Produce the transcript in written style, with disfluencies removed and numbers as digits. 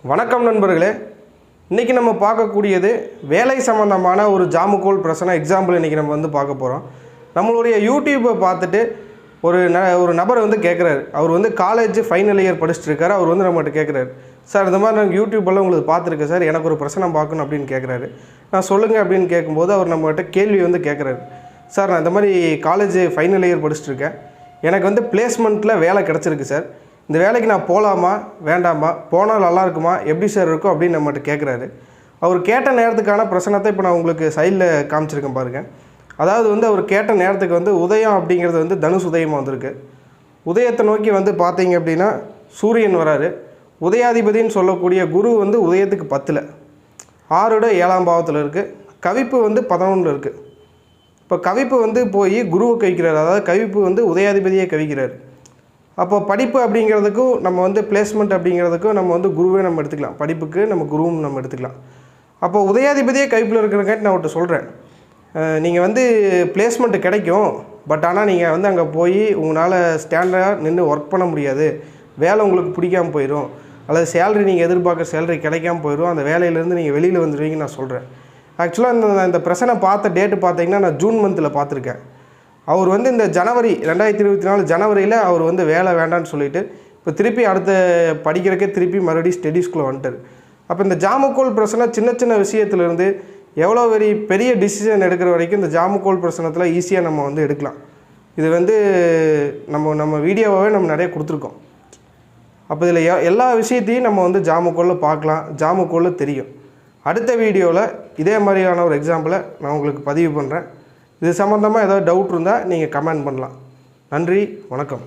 வணக்கம் நண்பர்களே, இன்றைக்கி நம்ம பார்க்கக்கூடியது வேலை சம்மந்தமான ஒரு ஜாமுக்கோல் பிரச்சனை எக்ஸாம்பிள் இன்றைக்கி நம்ம வந்து பார்க்க போகிறோம். நம்மளுடைய யூடியூப்பை பார்த்துட்டு ஒரு நபர் வந்து கேட்குறாரு. அவர் வந்து காலேஜ் ஃபைனல் இயர் படிச்சுட்ருக்காரு. அவர் வந்து நம்மகிட்ட கேட்குறாரு, சார் இந்த மாதிரி நான் யூடியூப்பெல்லாம் உங்களுக்கு பார்த்துருக்கேன் சார், எனக்கு ஒரு பிரச்சனை பார்க்கணும் அப்படின்னு கேட்குறாரு. நான் சொல்லுங்கள் அப்படின்னு கேட்கும்போது அவர் நம்மகிட்ட கேள்வி வந்து கேட்குறாரு, சார் நான் இந்த மாதிரி காலேஜ் ஃபைனல் இயர் படிச்சுட்ருக்கேன், எனக்கு வந்து பிளேஸ்மெண்ட்டில் வேலை கிடச்சிருக்கு சார், இந்த வேலைக்கு நான் போகலாமா வேண்டாமா, போனால் நல்லா இருக்குமா, எப்படி சார் இருக்கும் அப்படின்னு நம்மகிட்ட கேட்குறாரு. அவர் கேட்ட நேரத்துக்கான பிரச்சனத்தை இப்போ நான் உங்களுக்கு சைடில் காமிச்சிருக்கேன் பாருங்கள். அதாவது வந்து அவர் கேட்ட நேரத்துக்கு வந்து உதயம் அப்படிங்கிறது வந்து தனுஷ் உதயமாக வந்திருக்கு. உதயத்தை நோக்கி வந்து பார்த்தீங்க அப்படின்னா சூரியன் வராரு. உதயாதிபதினு சொல்லக்கூடிய குரு வந்து உதயத்துக்கு 10ல் 6 7ஆம் பாவத்தில் இருக்குது. கவிப்பு வந்து 11 இருக்குது. இப்போ கவிப்பு வந்து போய் குருவை கவிக்கிறார். அதாவது கவிப்பு வந்து உதயாதிபதியை கவிக்கிறார். அப்போ படிப்பு அப்படிங்கிறதுக்கும் நம்ம வந்து பிளேஸ்மெண்ட் அப்படிங்கிறதுக்கும் நம்ம வந்து குருவே நம்ம எடுத்துக்கலாம். படிப்புக்கு நம்ம குருவும் நம்ம எடுத்துக்கலாம். அப்போ உதயாதிபதியே கவிப்பில் இருக்கிறங்காட்டி நான் அவர்கிட்ட சொல்கிறேன், நீங்கள் வந்து பிளேஸ்மெண்ட்டு கிடைக்கும், பட் ஆனால் நீங்கள் வந்து அங்கே போய் உங்களால் ஸ்டாண்டர்டாக நின்று ஒர்க் பண்ண முடியாது, வேலை உங்களுக்கு பிடிக்காமல் போயிடும், அல்லது சேலரி நீங்கள் எதிர்பார்க்குற சேலரி கிடைக்காமல் போயிடும், அந்த வேலையிலேருந்து நீங்கள் வெளியில் வந்துடுவீங்கன்னு நான் சொல்கிறேன். ஆக்சுவலாக இந்த பிரச்சனை பார்த்த டேட்டு பார்த்தீங்கன்னா நான் ஜூன் மந்தில் பார்த்துருக்கேன். அவர் வந்து இந்த ஜனவரி 2024 ஜனவரியில் அவர் வந்து வேலை வேண்டான்னு சொல்லிவிட்டு இப்போ திருப்பி அடுத்த படிக்கிறக்கே திருப்பி மறுபடியும் ஸ்டடீஸ்குள்ளே வந்துட்டார். அப்போ இந்த ஜாமுக்கோல் பிரச்சனை சின்ன சின்ன விஷயத்துலேருந்து எவ்வளோ பெரிய டிசிஷன் எடுக்கிற வரைக்கும் இந்த ஜாமுக்கோல் பிரச்சனத்தில் ஈஸியாக நம்ம வந்து எடுக்கலாம். இது வந்து நம்ம வீடியோவாகவே நம்ம நிறைய கொடுத்துருக்கோம். அப்போ இதில் எல்லா விஷயத்தையும் நம்ம வந்து ஜாமுக்கோலில் பார்க்கலாம், ஜாமுக்கோலில் தெரியும். அடுத்த வீடியோவில் இதே மாதிரியான ஒரு எக்ஸாம்பிளை நான் உங்களுக்கு பதிவு பண்ணுறேன். இது சம்மந்தமாக ஏதாவது டவுட் இருந்தால் நீங்கள் கமெண்ட் பண்ணலாம். நன்றி, வணக்கம்.